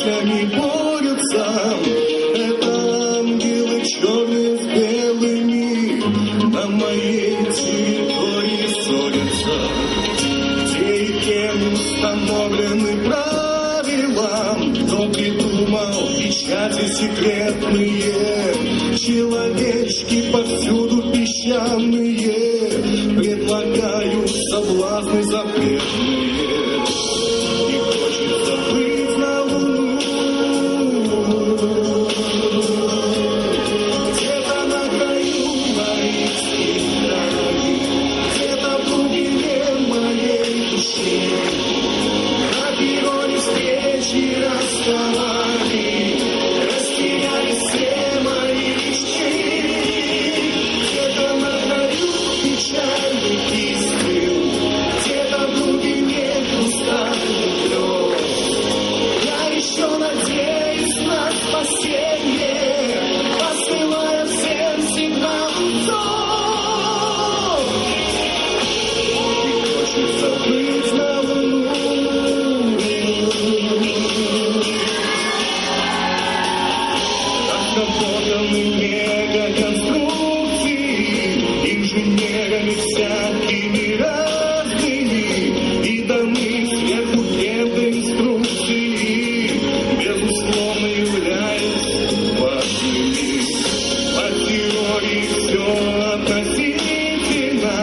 они борются. Это ангелы черные с белыми на моей территории ссорятся. Где и кем установлены правила, кто придумал печати секретные, человечки повсюду песчаные предлагают соблазны запретные. И хочется быть на луну, где-то на краю моих страданий, где-то в глубине моей души, на перроне встречи расставаний растерялись все мои мечты. Где-то на краю печальных истин, где-то в глубине усталых слез, я еще надеюсь на спасение, посылая всем сигнал зов. И хочется быть на луну. Разработаны мегаконструкции инженерами всякими разными, и даны сверху инструкции, безусловно, являются важными. По теории все относительно,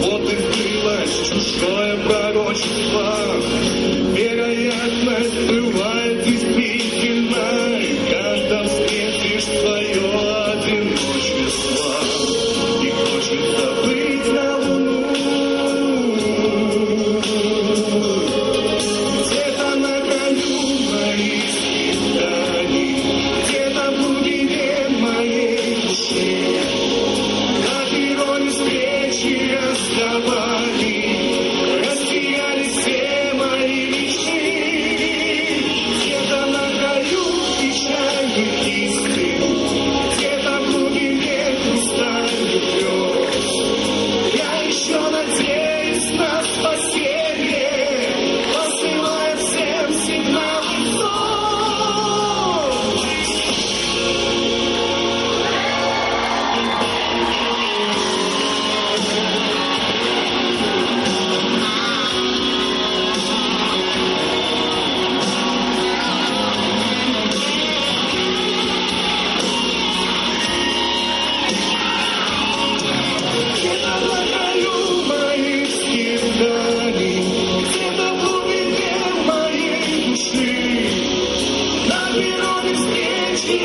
вот и сбылось чужое пророчество. Вероятность бывает действительной, когда встретишь свое одиночество. И хочется быть на луну, где-то на краю моих скитаний, где-то в глубине моей души, на перроне встречи расставаний растерялись все мои мечты. Где-то на краю печальных истин, где-то в глубине хрустальных слез, я еще надеюсь на спасение, посылая всем сигнал зов. Где-то на краю моих скитаний, где-то в глубине моей души, на перроне встречи